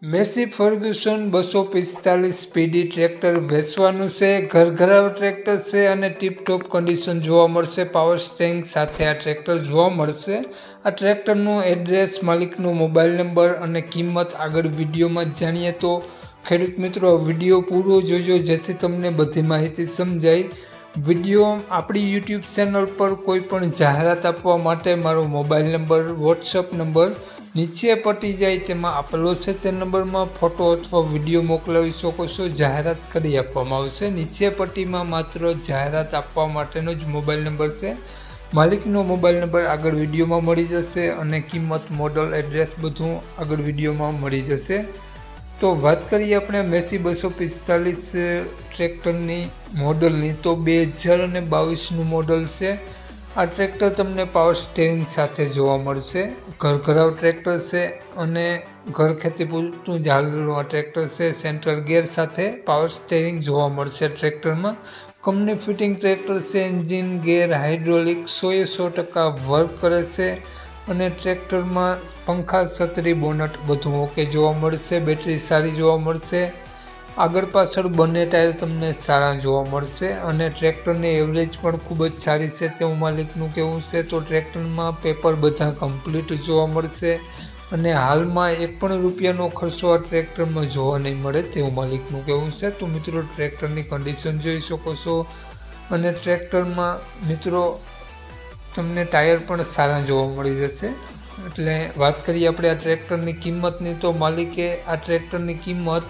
Massey Fergusson 245 speedy tractor વેચવાનું છે. ઘરઘરાવ tractor છે અને ટીપટોપ કન્ડિશન જોવા મળશે. પાવર સ્ટેરિંગ સાથે આ ટ્રેક્ટર જોવા મળશે. આ ટ્રેક્ટરનું એડ્રેસ, માલિકનો મોબાઈલ નંબર અને કિંમત આગળ વિડીયોમાં જાણીએ. તો ખેડૂત મિત્રો, વિડીયો પૂરો જોજો જેથી તમને બધી માહિતી સમજાય. વિડીયો આપણી યુટ્યુબ ચેનલ પર કોઈ પણ જાહેરાત આપવા માટે મારો મોબાઈલ નંબર, વોટ્સઅપ નંબર નીચે પટી જાય તેમાં આપેલો છે. તે નંબરમાં ફોટો અથવા વિડીયો મોકલાવી શકો છો. જાહેરાત કરી આપવામાં આવશે. નીચે પટ્ટીમાં માત્ર જાહેરાત આપવા માટેનો જ મોબાઈલ નંબર છે. માલિકનો મોબાઈલ નંબર આગળ વિડીયોમાં મળી જશે અને કિંમત, મોડલ, એડ્રેસ બધું આગળ વિડીયોમાં મળી જશે. તો વાત કરીએ આપણે મેસી 245 ટ્રેક્ટરની મોડલની, તો 2022નું મોડલ છે. આ ટ્રેક્ટર તમને પાવર સ્ટેરિંગ સાથે જોવા મળશે. ઘરઘરાવ ટ્રેક્ટર છે અને ઘર ખેતી પૂરતું જ હાલેલું આ ટ્રેક્ટર છે. સેન્ટ્રલ ગેર સાથે પાવર સ્ટેરિંગ જોવા મળશે ટ્રેક્ટરમાં. કંપની ફિટિંગ ટ્રેક્ટર છે. એન્જિન, ગેર, હાઇડ્રોલિક 100% વર્ક કરે છે અને ટ્રેક્ટરમાં પંખા, છત્રી, બોનટ બધું ઓકે જોવા મળશે. બેટરી સારી જોવા મળશે. આગળ પાછળ બંને ટાયર તમને સારા જોવા મળશે અને ટ્રેક્ટરની એવરેજ પણ ખૂબ જ સારી છે તેવું માલિકનું કહેવું છે. તો ટ્રેક્ટરમાં પેપર બધા કમ્પ્લીટ જોવા મળશે અને હાલમાં એક પણ રૂપિયાનો ખર્ચો આ ટ્રેક્ટરમાં જોવા નહીં મળે તેવું માલિકનું કહેવું છે. તો મિત્રો, ટ્રેક્ટરની કન્ડિશન જોઈ શકો છો અને ટ્રેક્ટરમાં મિત્રો તમને ટાયર પણ સારા જોવા મળી જશે. એટલે વાત કરીએ આપણે આ ટ્રેક્ટરની કિંમતની, તો માલિકે આ ટ્રેક્ટરની કિંમત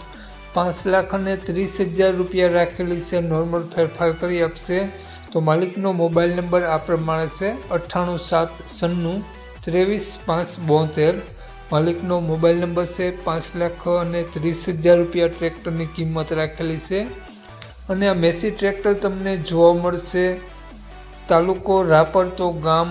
5,30,000 રૂપિયા રાખેલી છે. નોર્મલ ફેરફાર કરી આપશે. તો માલિકનો મોબાઈલ નંબર આ પ્રમાણે છે: 98 796 23 572. માલિકનો મોબાઈલ નંબર છે. 5,30,000 રૂપિયા ટ્રેક્ટરની કિંમત રાખેલી છે અને આ મેસી ટ્રેક્ટર તમને જોવા મળશે તાલુકો રાપર, તો ગામ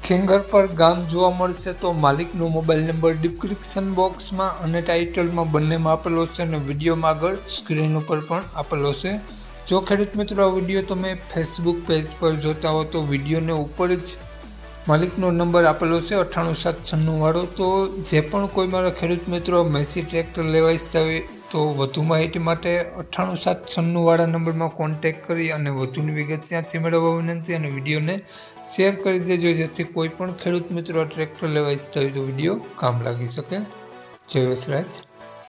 ખેંગરપર ગામ જોવા મળશે. તો માલિકનો મોબાઈલ નંબર ડિસ્ક્રિપ્શન બોક્સમાં અને ટાઇટલમાં બંનેમાં આપેલો છે અને વિડીયોમાં આગળ સ્ક્રીન ઉપર પણ આપેલો છે. જો ખેડૂત મિત્રો આ વિડીયો તમે ફેસબુક પેજ પર જોતા હો તો વિડીયોને ઉપર જ માલિકનો નંબર આપેલો છે 98 વાળો. તો જે પણ કોઈ મારા ખેડૂત મિત્રો મેસી ટ્રેક્ટર લેવા ઈચ્છતા હોય તો વધુ માહિતી માટે 98 વાળા નંબરમાં કોન્ટેક્ટ કરી અને વધુની વિગત ત્યાંથી મેળવવા વિનંતી. અને વિડીયોને શેર કરી દેજો જેથી કોઈ પણ ખેડૂત મિત્રો ટ્રેક્ટર લેવા ઈચ્છતા હોય તો વિડીયો કામ લાગી શકે. જય વસરાજ.